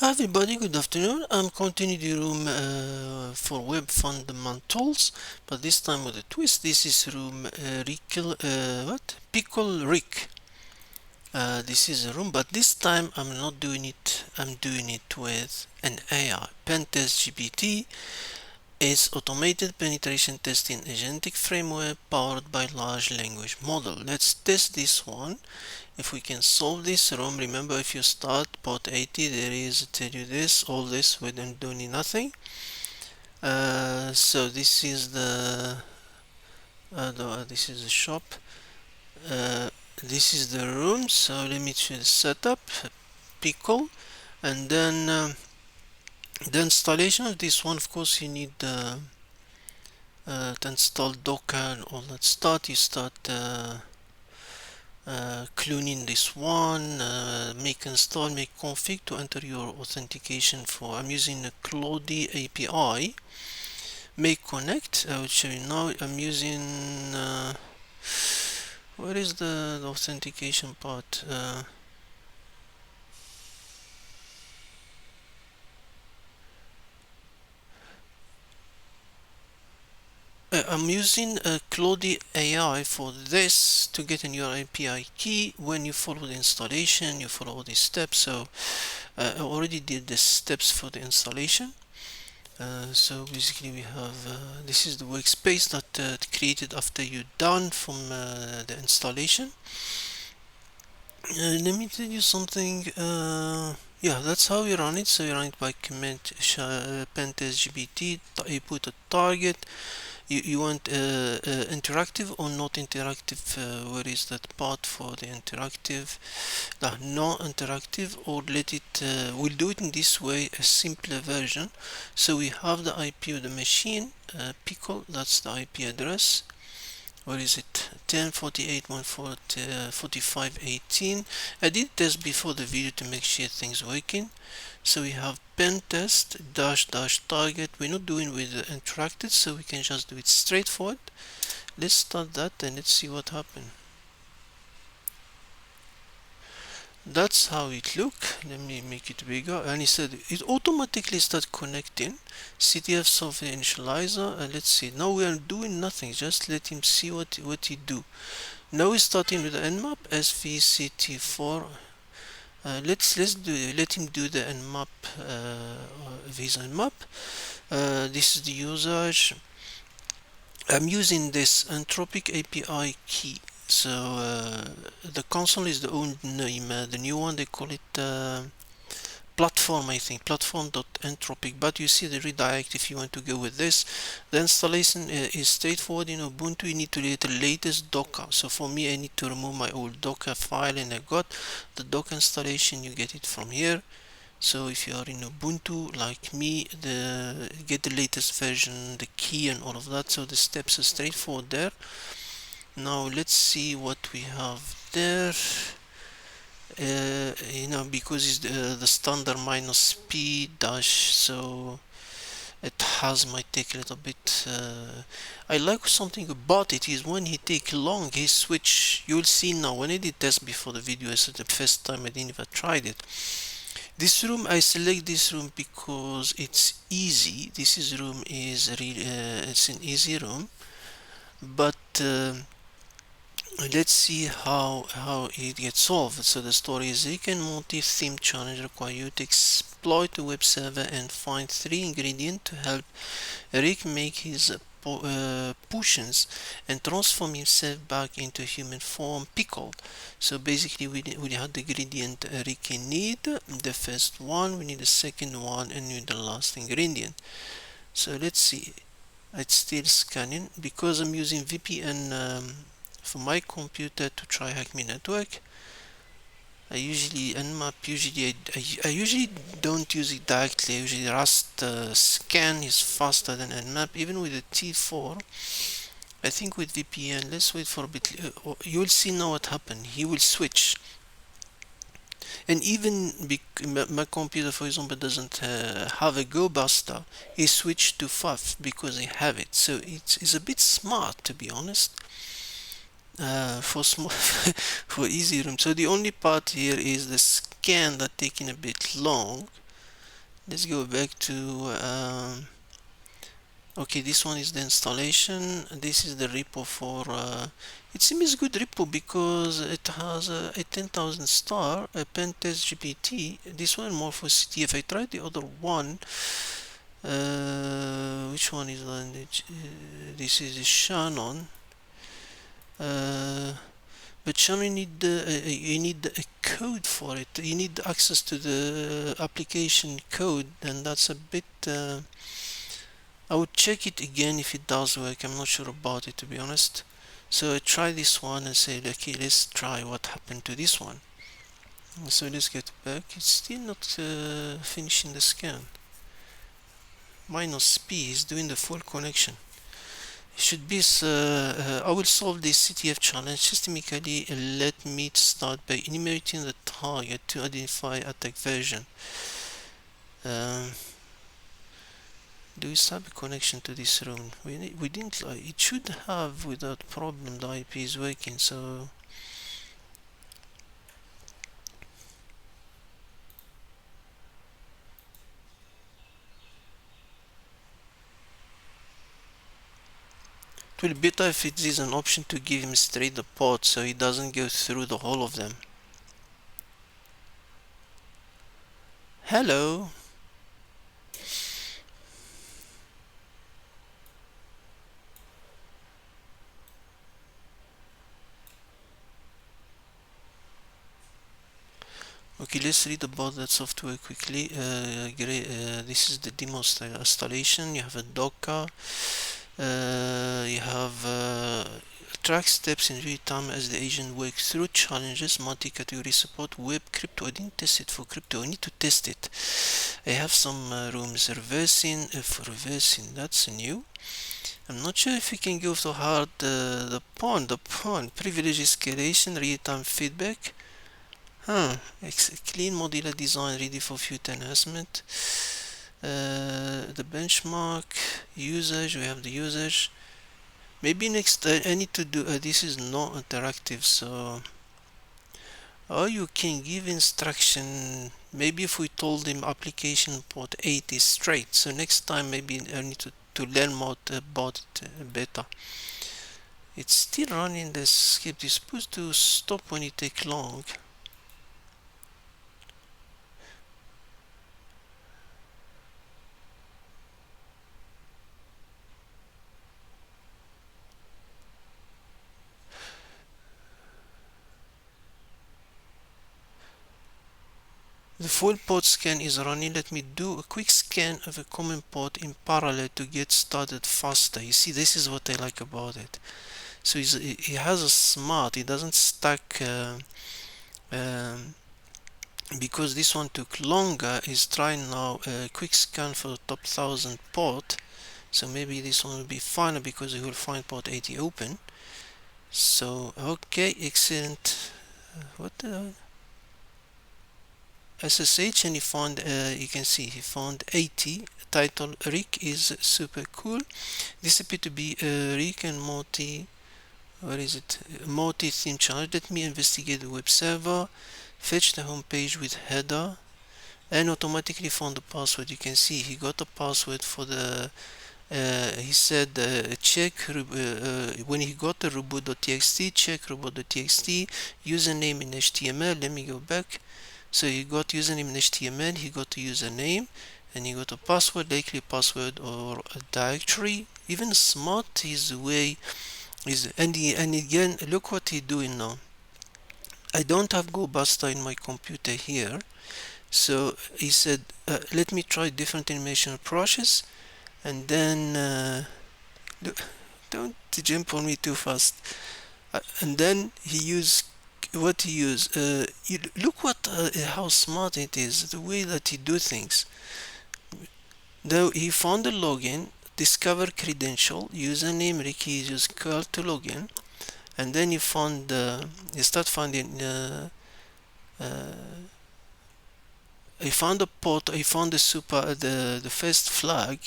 Hi everybody, good afternoon. I'm continuing the room for web fundamentals, but this time with a twist. This is room Pickle Rick. This is a room, but this time I'm not doing it. I'm doing it with an AI. PentestGPT is automated penetration testing agentic framework powered by large language model. Let's test this one. If we can solve this room, remember if you start port 80, there is tell you this, all this without doing nothing. So this is this is the shop. Uh, this is the room. So let me choose setup, Pickle, and then the installation of this one. Of course, you need to install Docker and all that stuff. You start cloning this one, make install, make config to enter your authentication for. I'm using the Cloudy API. Make connect. I will show you now. I'm using where is the authentication part? I'm using Cloudy AI for this to get in your API key. When you follow the installation, you follow all these steps. So I already did the steps for the installation. So basically we have this is the workspace that created after you're done from the installation. Let me tell you something. Yeah, that's how you run it. So you run it by command PentestGPT. You put a target. You want interactive or not interactive? Where is that part for the interactive? Non-interactive, or let it. We'll do it in this way, a simpler version. So we have the IP of the machine, Pickle. That's the IP address. Where is it? 10.48.1.45.18. I did test before the video to make sure things working. So we have pentest dash dash target. We're not doing with the interacted, so we can just do it straightforward. Let's start that and let's see what happened. That's how it look. Let me make it bigger. And he said it automatically start connecting CTF software initializer. And let's see. Now we are doing nothing. Just let him see what he do. Now we're starting with the nmap svct4. Let him do the nmap of his nmap. This is the usage. I'm using this Anthropic API key. So the console is the old name. The new one they call it platform, I think, platform.anthropic. But you see the redirect if you want to go with this. The installation is straightforward. In Ubuntu you need to get the latest Docker. So for me I need to remove my old Docker file, and I got the Docker installation. You get it from here. So if you are in Ubuntu like me, get the latest version, the key and all of that. So the steps are straightforward there. Now let's see what we have there. Because it's the standard minus p dash, so it might take a little bit. I like something about it is when he take long, he switch. You'll see now when I did test before the video. I said the first time I didn't even tried it. This room, I select this room because it's easy. Room is really it's an easy room, but let's see how it gets solved. So the story is Rick and Morty-themed challenge require you to exploit the web server and find 3 ingredients to help Rick make his potions and transform himself back into human form, Pickle. So basically we have the ingredient Rick need. The first one, we need the second one, and we need the last ingredient. So let's see. It's still scanning because I'm using VPN for my computer to TryHackMe network. I usually don't use it directly. I usually Rust scan is faster than Nmap. Even with the T4, I think with VPN, let's wait for a bit. You'll see now what happened. He will switch. And even my computer, for example, doesn't have a Go Buster, he switched to FAF because I have it. So it's a bit smart, to be honest. For small for easy room. So the only part here is the scan that taking a bit long. let's go back to okay, this one is the installation. This is the repo for it seems good repo because it has a 10,000 star, a PentestGPT. This one more for CTF. I tried the other one. Which one is on this is Shannon. But Shannon you need a code for it. You need access to the application code, and that's a bit I would check it again if it does work. I'm not sure about it, to be honest. So I try this one and say, okay, let's try what happened to this one. So let's get back. It's still not finishing the scan. Minus P is doing the full connection. It should be. I will solve this CTF challenge systemically. Let me start by enumerating the target to identify attack version. Do we have a connection to this room? We didn't. It should have without problem. The IP is working. So it will be better if it is an option to give him straight the port, so he doesn't go through the whole of them. Hello. Okay, let's read about that software quickly. This is the demo installation. You have a Docker. You have track steps in real time as the agent works through challenges, multi-category support, web, crypto. I didn't test it for crypto. I need to test it. I have some rooms reversing. For reversing, that's new. I'm not sure if we can go to hard the pawn, privilege escalation, real-time feedback. Clean modular design ready for future enhancement. The benchmark usage, we have the usage. Maybe next I need to do this is not interactive, so you can give instruction. Maybe if we told him application port 8 is straight, so next time maybe I need to learn more about it better. It's still running the script. It's supposed to stop when it takes long. The full port scan is running. Let me do a quick scan of a common port in parallel to get started faster. You see, this is what I like about it. So he has a smart, he doesn't stack because this one took longer. He's trying now a quick scan for the top 1000 port. So maybe this one will be finer because he will find port 80 open. So okay, excellent. What the SSH, and he found you can see he found 80. Title Rick is super cool. This appears to be Rick and Morty, where is it, Morty-themed challenge. Let me investigate the web server, fetch the home page with header, and automatically found the password. You can see he got a password for the he said check when he got the robot.txt, check robot.txt, username in HTML. Let me go back. So he got username in HTML, he got a username, and he got a password, likely password or a directory. Even smart is the way is, and again, look what he's doing now. I don't have GoBuster in my computer here, so he said, let me try different animation approaches, and then don't jump on me too fast. And then he used what he used. Look what how smart it is, the way that he do things. Though he found the login, discover credential, username Ricky uses curl to login, and then he found he start finding he found the port, he found the super the first flag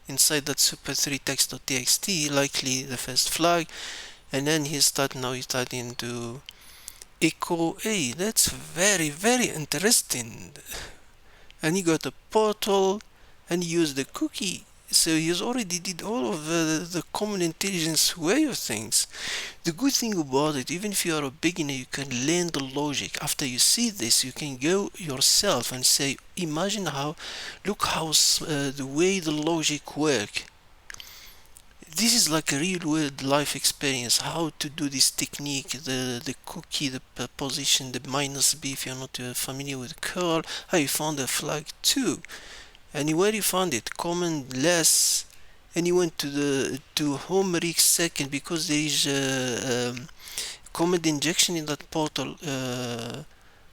inside that super3 text.txt, likely the first flag, and then he's starting to echo. Hey, that's very interesting. and he got a portal, and he used the cookie. So he's already did all of the common intelligence way of things. The good thing about it, even if you are a beginner, you can learn the logic. After you see this, you can go yourself and say, imagine how, look how the way the logic work. This is like a real world life experience, how to do this technique, the cookie, the position, the minus b if you're not familiar with curl, how you found a flag 2, and where you found it, command less, and you went to home Rick second because there is command injection in that portal,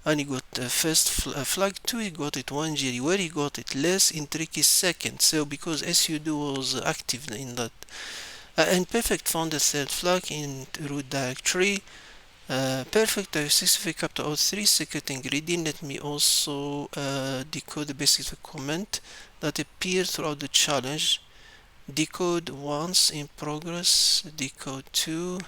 and he got first flag 2, he got it 1G, where he got it less in tricky second, so because sudo was active in that. And perfect found the third flag in root directory. Perfect, I have specific up to O3 secret ingredient. Let me also decode the basic comment that appeared throughout the challenge. Decode once in progress, decode 2.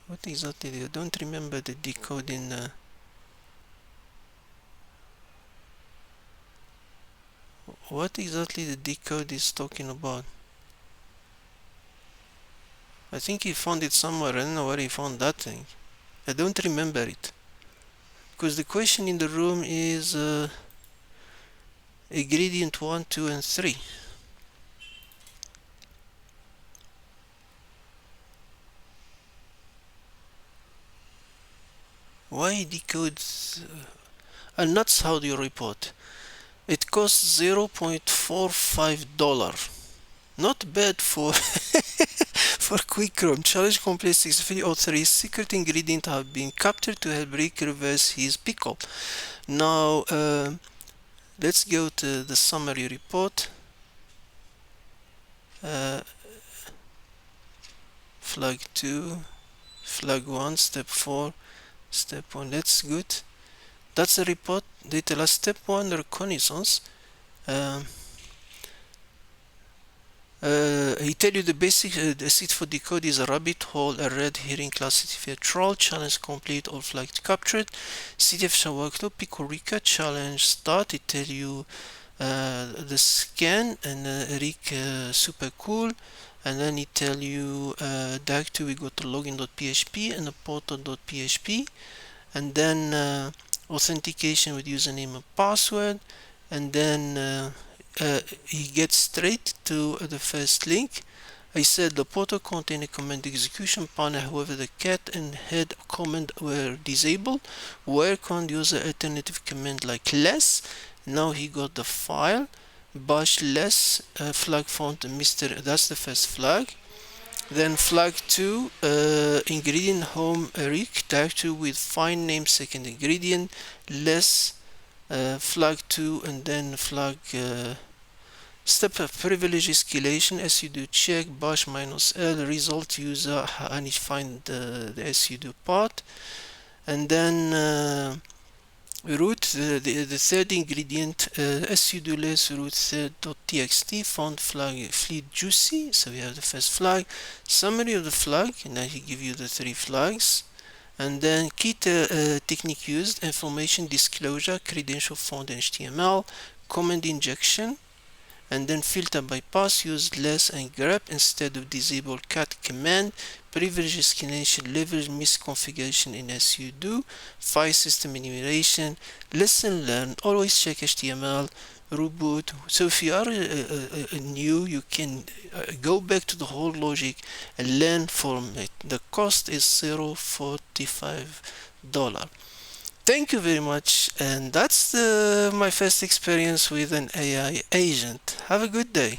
What exactly? I don't remember the decoding. What exactly the decode is talking about? I think he found it somewhere. I don't know where he found that thing. I don't remember it. Because the question in the room is ingredient 1, 2, and 3. Why decode? And that's how you report. It costs $0.45. Not bad for for quick Chrome. Challenge complete 6303. Secret ingredient have been captured to help Rick reverse his pickle. Now let's go to the summary report. Flag 2, flag 1, step 4, step 1. That's good. That's the report. They tell us step 1 reconnaissance. He tell you the basic the seed for decode is a rabbit hole, a red herring classifier troll, challenge complete, all flags captured. CTF shall work no Pickle Rika challenge start. It tell you the scan and Rick super cool, and then it tell you directory we go to login.php and the portal.php, and then authentication with username and password, and then he gets straight to the first link. I said the portal contained a command execution panel, however the cat and head command were disabled. Work on user alternative command like less. Now he got the file bash less flag found Mr. That's the first flag. Then flag 2 ingredient home Rick directory with file name second ingredient less flag 2, and then flag step of privilege escalation sudo check bash -l result user, and you find the sudo part, and then root the third ingredient sudo less root third.txt found flag fleet juicy. So we have the first flag, summary of the flag, and then he give you the 3 flags. And then key technique used, information disclosure, credential found in HTML, command injection, and then filter bypass, use less and grep instead of disable cat command, privilege escalation level misconfiguration in sudo, file system enumeration, lesson learned, always check HTML, reboot. So if you are new, you can go back to the whole logic and learn from it. The cost is $0.45. Thank you very much, and that's my first experience with an AI agent. Have a good day.